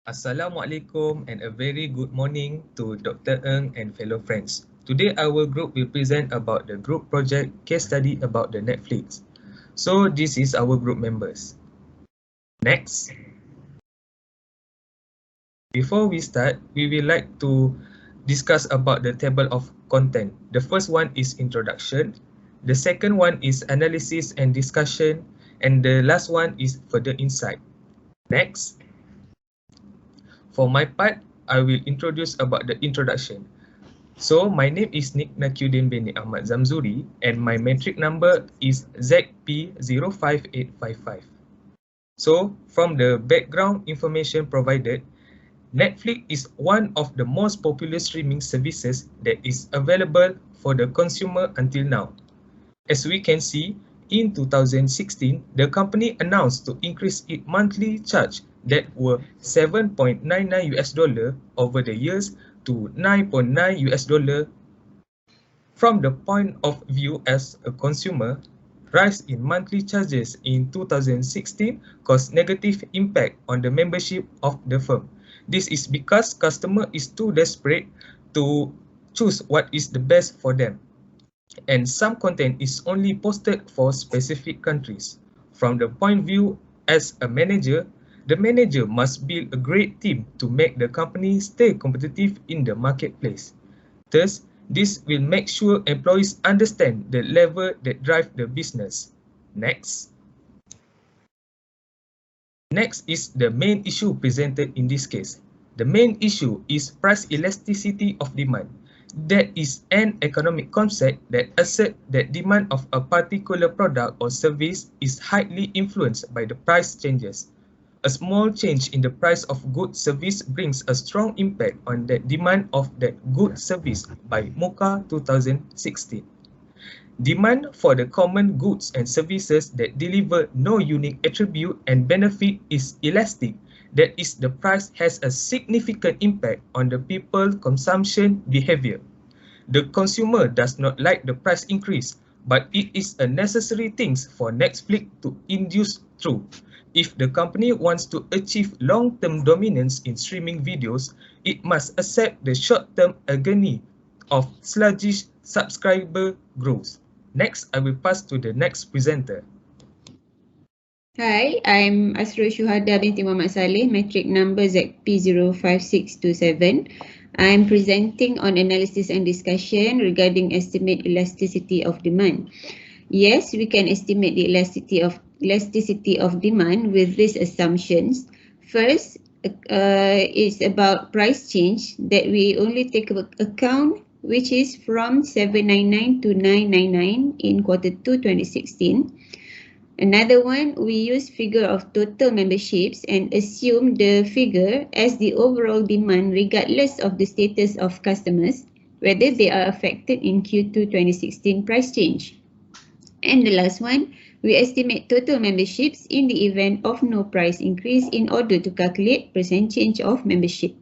Assalamualaikum and a very good morning to Dr. Ng and fellow friends. Today our group will present about the group project case study about the Netflix. So this is our group members. Next. Before we start, we will like to discuss about the table of content. The first one is introduction. The second one is analysis and discussion. And the last one is further insight. Next. For my part, I will introduce about the introduction. So, my name is Nick Nakyudin bin Ahmad Zamzuri and my metric number is ZP05855. So, from the background information provided, Netflix is one of the most popular streaming services that is available for the consumer until now. As we can see, in 2016, the company announced to increase its monthly charge that were $7.99 over the years to $9.9. From the point of view as a consumer, rise in monthly charges in 2016 caused negative impact on the membership of the firm. This is because customer is too desperate to choose what is the best for them. And some content is only posted for specific countries. From the point of view as a manager, the manager must build a great team to make the company stay competitive in the marketplace. Thus, this will make sure employees understand the level that drive the business. Next. Next is the main issue presented in this case. The main issue is price elasticity of demand. That is an economic concept that asserts that demand of a particular product or service is highly influenced by the price changes. A small change in the price of good service brings a strong impact on the demand of that good service by Mocha 2016. Demand for the common goods and services that deliver no unique attribute and benefit is elastic. That is, the price has a significant impact on the people's consumption behavior. The consumer does not like the price increase, but it is a necessary thing for Netflix to induce through. If the company wants to achieve long-term dominance in streaming videos, it must accept the short-term agony of sluggish subscriber growth. Next, I will pass to the next presenter. Hi, I'm Asrul Shuhada binti Muhammad Saleh, metric number ZP05627. I'm presenting on analysis and discussion regarding estimate elasticity of demand. Yes, we can estimate the elasticity of demand with these assumptions. First, it's about price change that we only take account, which is from 799 to 999 in Q2 2016. Another one, we use figure of total memberships and assume the figure as the overall demand regardless of the status of customers, whether they are affected in Q2 2016 price change. And the last one, we estimate total memberships in the event of no price increase in order to calculate percentage of membership.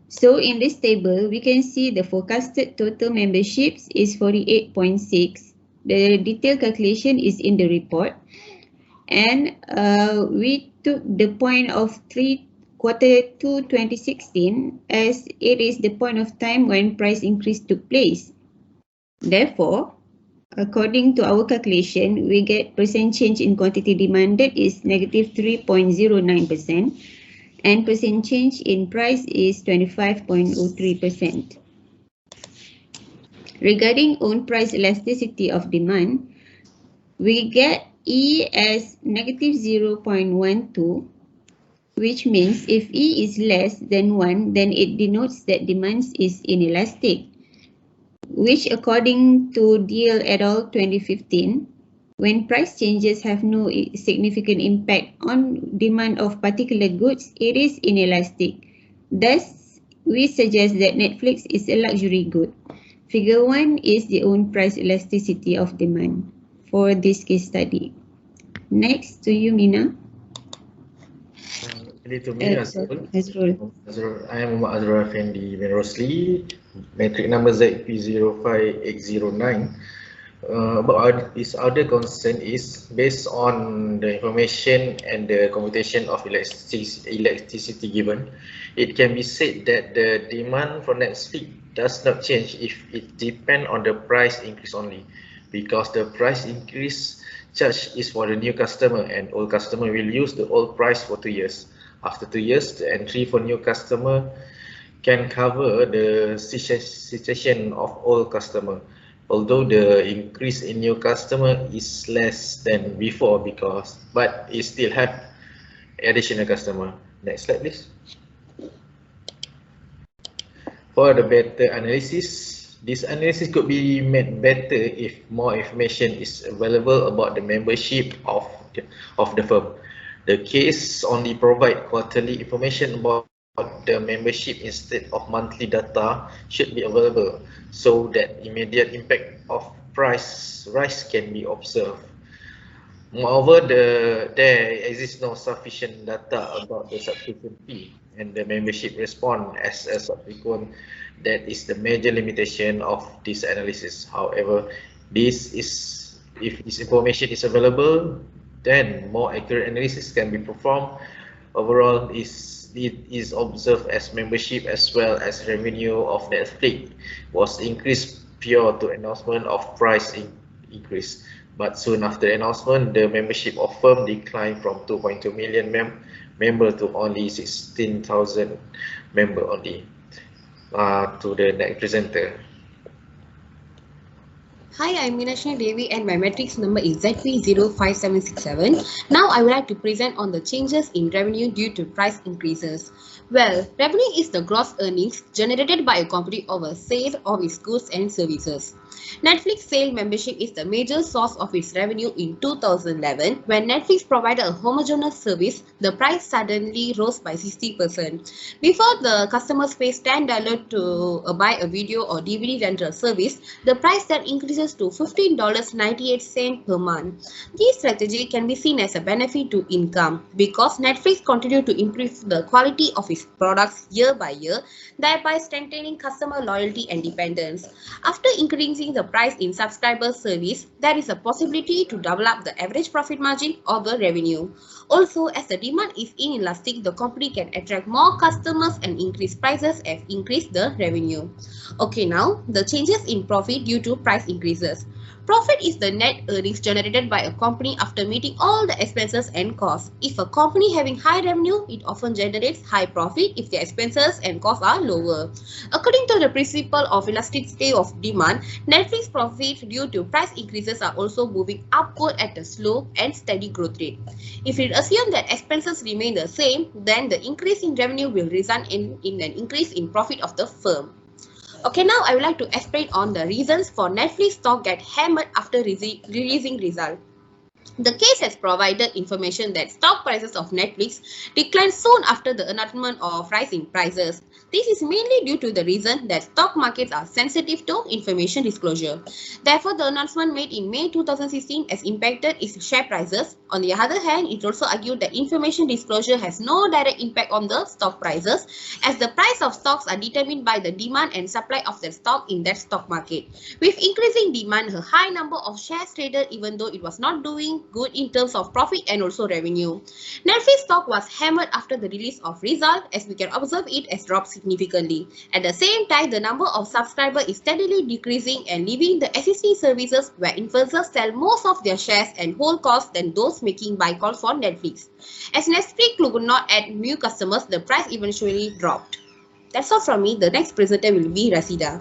So in this table, we can see the forecasted total memberships is 48.6. The detailed calculation is in the report, and we took the point of Q2 2016 as it is the point of time when price increase took place. Therefore, according to our calculation, we get percent change in quantity demanded is negative 3.09%, and percent change in price is 25.03%. Regarding own price elasticity of demand, we get E as negative 0.12, which means if E is less than 1, then it denotes that demand is inelastic, which according to Deal et al. 2015, when price changes have no significant impact on demand of particular goods, it is inelastic. Thus, we suggest that Netflix is a luxury good. Figure 1 is the own price elasticity of demand for this case study. Next to you, Mina. To me, Azrul. I am Azrul Effendi bin Rosli, metric number ZP05809. About his other concern is based on the information and the computation of electricity given, it can be said that the demand for Netflix does not change if it depends on the price increase only, because the price increase charge is for the new customer and old customer will use the old price for 2 years. After 2 years, the entry for new customer can cover the situation of old customer, although the increase in new customer is less than before, but it still have additional customer. Next slide please. For the better analysis, this analysis could be made better if more information is available about the membership of the firm. The case only provide quarterly information about the membership instead of monthly data should be available, so that immediate impact of price rise can be observed. Moreover, there exists no sufficient data about the subscription fee and the membership response as a subsequent. That is the major limitation of this analysis. However, if this information is available, then more accurate analysis can be performed. Overall, it is observed as membership as well as revenue of Netflix was increased prior to announcement of price increase. But soon after the announcement, the membership of firm declined from 2.2 million member to only 16,000 member only. To the next presenter. Hi, I'm Meenakshi Devi and my matrix number is ZP05767. Now I would like to present on the changes in revenue due to price increases. Well, revenue is the gross earnings generated by a company over sale of its goods and services. Netflix sale membership is the major source of its revenue in 2011. When Netflix provided a homogeneous service, the price suddenly rose by 60%. Before the customers pay $10 to buy a video or DVD rental service, the price then increases to $15.98 per month. This strategy can be seen as a benefit to income because Netflix continued to improve the quality of its products year by year, thereby strengthening customer loyalty and dependence. After increasing the price in subscriber service, there is a possibility to double up the average profit margin of the revenue. Also, as the demand is inelastic, the company can attract more customers and increase prices and increase the revenue. Okay, now the changes in profit due to price increases. Profit is the net earnings generated by a company after meeting all the expenses and costs. If a company having high revenue, it often generates high profit if the expenses and costs are lower. According to the principle of elasticity of demand, Netflix profits due to price increases are also moving upward at a slow and steady growth rate. If we assume that expenses remain the same, then the increase in revenue will result in an increase in profit of the firm. Okay, now I would like to explain on the reasons for Netflix stock get hammered after releasing result. The case has provided information that stock prices of Netflix declined soon after the announcement of rise in prices. This is mainly due to the reason that stock markets are sensitive to information disclosure. Therefore, the announcement made in May 2016 has impacted its share prices. On the other hand, it also argued that information disclosure has no direct impact on the stock prices, as the price of stocks are determined by the demand and supply of the stock in that stock market. With increasing demand, a high number of shares traded even though it was not doing good in terms of profit and also revenue. Netflix stock was hammered after the release of result, as we can observe it has dropped significantly. At the same time, the number of subscribers is steadily decreasing and leaving the existing services where influencers sell most of their shares and hold costs than those making buy calls for Netflix. As Netflix could not add new customers, the price eventually dropped. That's all from me. The next presenter will be Rasida.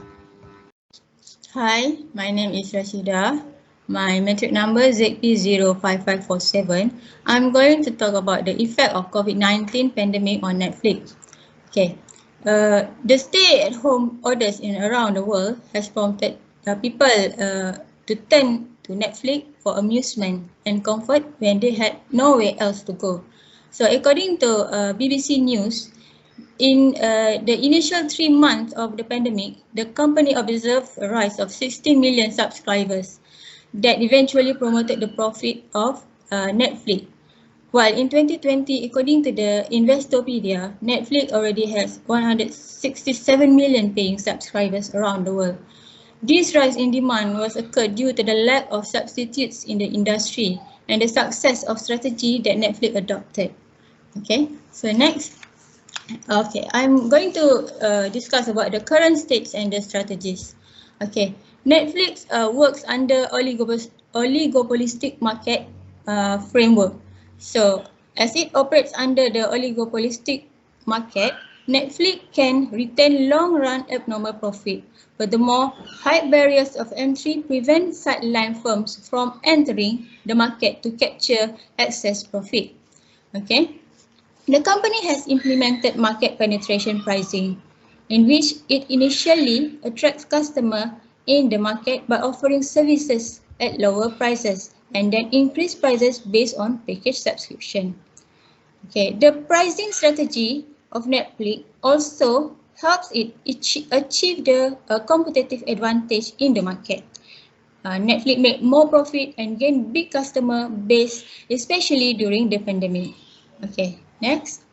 Hi, my name is Rashida. My metric number is ZP05547. I'm going to talk about the effect of COVID-19 pandemic on Netflix. Okay, the stay-at-home orders in around the world has prompted people to turn to Netflix for amusement and comfort when they had nowhere else to go. So according to BBC News, in the initial 3 months of the pandemic, the company observed a rise of 16 million subscribers that eventually promoted the profit of Netflix. While in 2020, according to the Investopedia, Netflix already has 167 million paying subscribers around the world. This rise in demand was occurred due to the lack of substitutes in the industry and the success of strategy that Netflix adopted. Okay, so next. Okay, I'm going to discuss about the current states and the strategies. Okay, Netflix works under oligopolistic market framework. So, as it operates under the oligopolistic market, Netflix can retain long-run abnormal profit. Furthermore, high barriers of entry prevent sideline firms from entering the market to capture excess profit. Okay. The company has implemented market penetration pricing, in which it initially attracts customers in the market by offering services at lower prices and then increase prices based on package subscription. Okay, the pricing strategy of Netflix also helps it achieve the competitive advantage in the market. Netflix made more profit and gain big customer base, especially during the pandemic. Okay, next.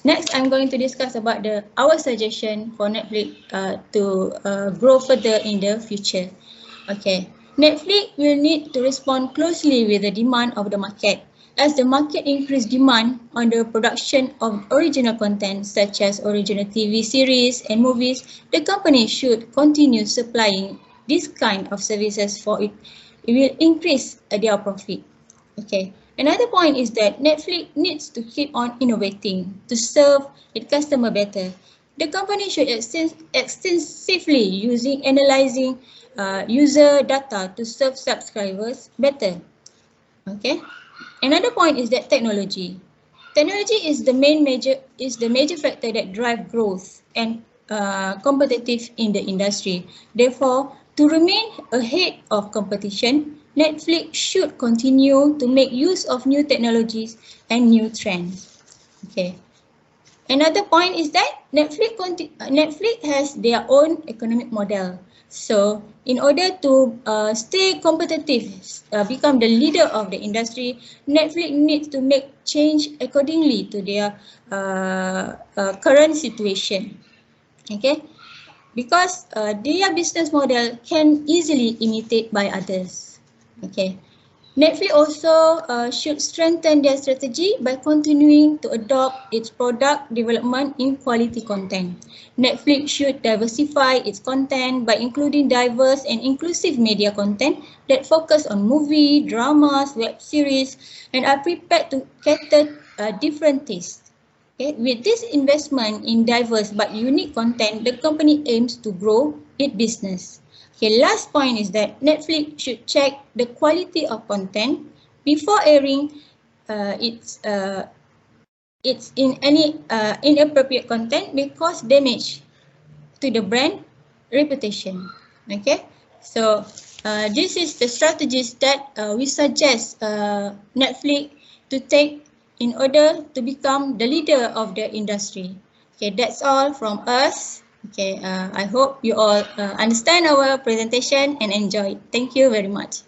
Next, I'm going to discuss about our suggestion for Netflix to grow further in the future. Okay, Netflix will need to respond closely with the demand of the market. As the market increase demand on the production of original content such as original TV series and movies, the company should continue supplying this kind of services for it. It will increase their profit. Okay. Another point is that Netflix needs to keep on innovating to serve its customer better. The company should extensively analyzing user data to serve subscribers better. Okay. Another point is that technology. Technology is the major factor that drive growth and competitive in the industry. Therefore, to remain ahead of competition, Netflix should continue to make use of new technologies and new trends. Okay. Another point is that Netflix has their own economic model. So, in order to stay competitive, become the leader of the industry, Netflix needs to make change accordingly to their current situation. Okay, because their business model can easily imitate by others. Okay. Netflix also should strengthen their strategy by continuing to adopt its product development in quality content. Netflix should diversify its content by including diverse and inclusive media content that focus on movie, dramas, web series, and are prepared to cater different tastes. Okay. With this investment in diverse but unique content, the company aims to grow its business. Okay, last point is that Netflix should check the quality of content before airing its in any inappropriate content because damage to the brand reputation. Okay, so this is the strategies that we suggest Netflix to take in order to become the leader of the industry. Okay, that's all from us. Okay, I hope you all understand our presentation and enjoy. Thank you very much.